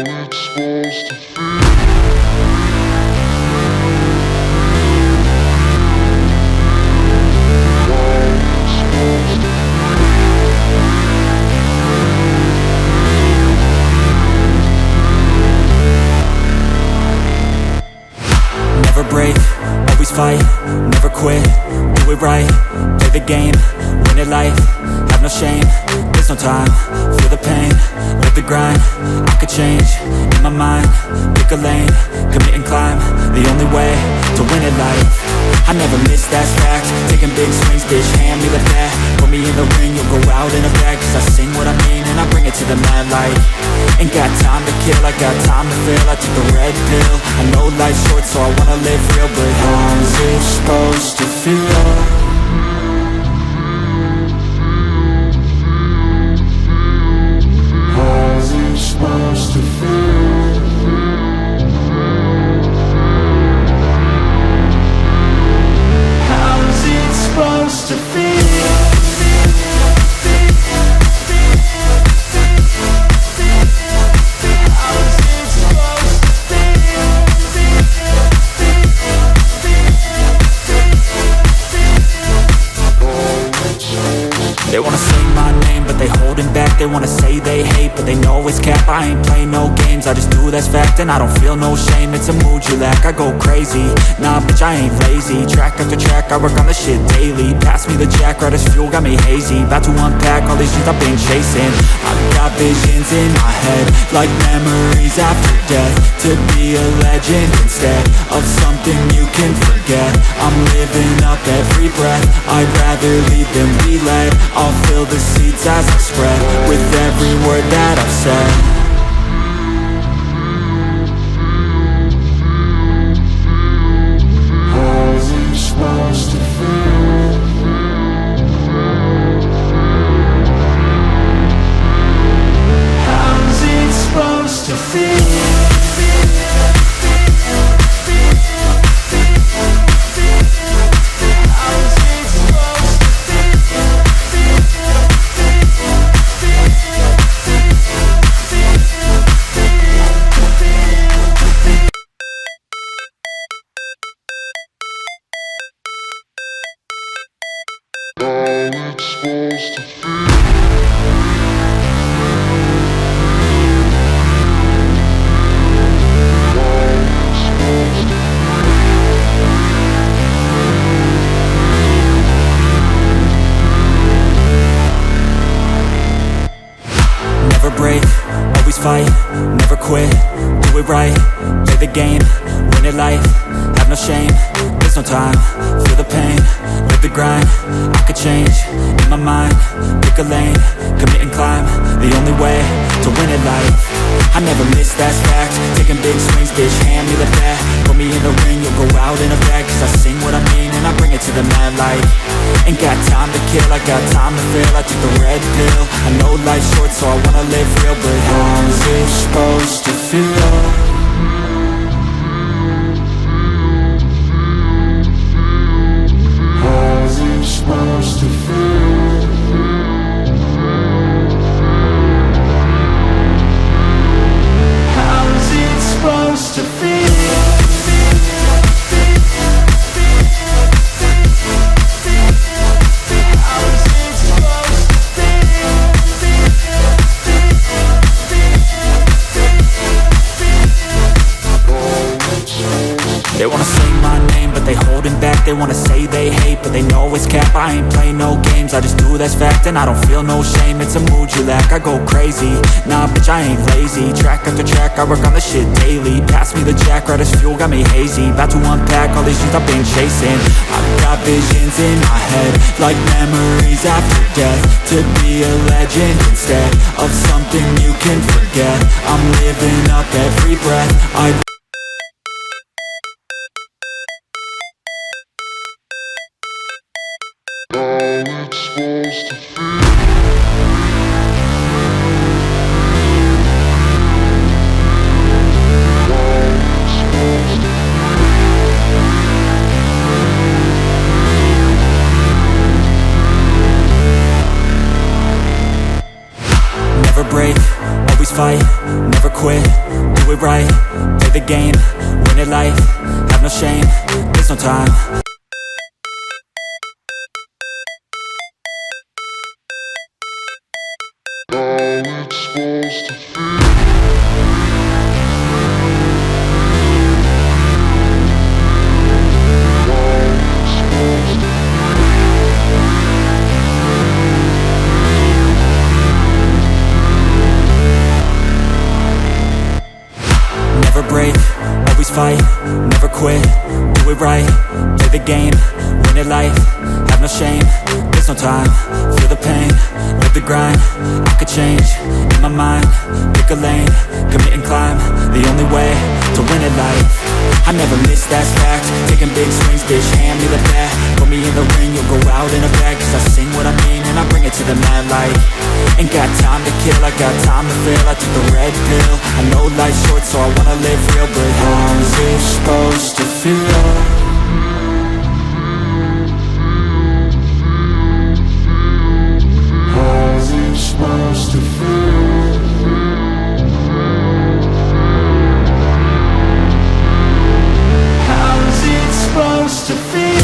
it's supposed to feel. Never break, always fight, never quit, do it right, play the game, win it life, have no shame, there's no time, feel the pain, live the grind, I could change, in my mind, pick a lane, commit and climb, the only way to win it life. I never miss, that's fact, taking big swings, bitch, hand me the bat, put me in the ring, you'll go out in a bag, cause I sing what I mean and I bring it to the mad light. Ain't got time to kill, I got time to feel, I took the red pill, I know life's short so I wanna live real, but how's it supposed to feel? How's it supposed to feel? How's it supposed to feel? They wanna say my name, but they holding back. They wanna say they hate, but they know it's cap. I ain't play no games, I just do that's fact. And I don't feel no shame, it's a mood you lack. I go crazy, nah bitch I ain't lazy. Track after track, I work on this shit daily. Pass me the jack, right as fuel, got me hazy. About to unpack all these things I've been chasing. I've got visions in my head, like memories after death. To be a legend instead of something you can forget. I'm living up every breath, I'd rather lead than be led. I'll fill the seats as I spread with every word that I've said. How's it supposed to feel? How's it supposed to feel? It's supposed to feel. Never break, always fight, never quit, do it right, play the game, win it life, have no shame, there's no time, feel the pain, live the grind, I could change, in my mind, pick a lane, commit and climb, the only way to win it life. I never miss, that's fact, taking big swings, bitch, hand me the bat, put me in the ring, you'll go out in a bag, cause I sing what I mean and I bring it to the mad light. Ain't got time to kill, I got time to feel, I took the red pill, I know life's short so I wanna live real, but how's it supposed to feel? How's it supposed to feel? How's it supposed to feel? They wanna say my name, but they holding back. They wanna say they hate, but they know it's cap. I ain't play no games, I just do that's fact. And I don't feel no shame, it's a mood you lack. I go crazy, nah bitch I ain't lazy. Track after track, I work on this shit daily. Pass me the jack, right as fuel, got me hazy. About to unpack all these things I've been chasing. I've got visions in my head, like memories after death. To be a legend instead of something you can forget. I'm living up every breath, It's supposed to feel. never break, always fight, never quit, do it right, play the game, win it life, have no shame, there's no time. How it's supposed to feel. Never break, always fight, never quit, do it right, play the game, win it life, have no shame, there's no time, feel the pain, live the grind, I could change, in my mind, pick a lane, commit and climb, the only way to win at life. I never miss, that's fact, taking big swings, bitch, hand me the bat, put me in the ring, you'll go out in a bag, cause I sing what I mean and I bring it to the mad light. Ain't got time to kill, I got time to feel, I took the red pill, I know life's short so I wanna live real, but how's it supposed to feel? How's it supposed to feel? How's it supposed to feel?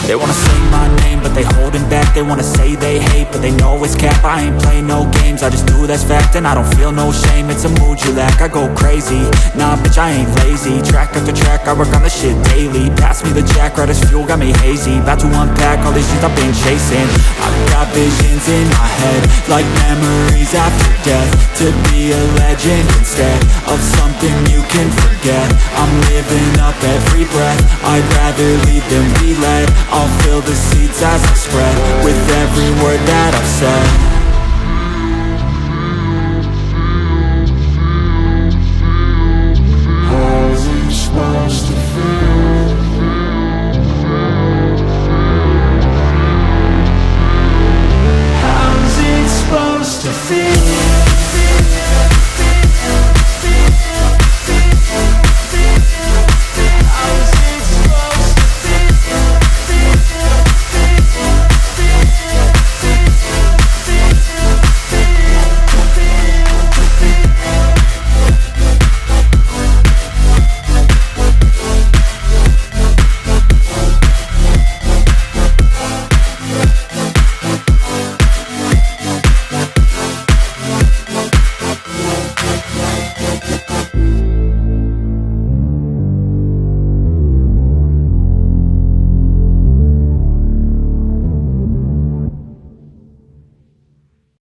They wanna say my name, but they holding back. They wanna say they hate, but they know it's cap. I ain't play no games, I just do that's fact. And I don't feel no shame, it's a mood you lack. I go crazy, nah bitch I ain't lazy. Track after track, I work on this shit daily. Pass me the jack, right as fuel, got me hazy. About to unpack all these things I've been chasing. I've got visions in my head, like memories after death. To be a legend instead of something you can forget. I'm living up every breath, I'd rather lead than be led. I'll fill the seats as I spread with every word that I've said.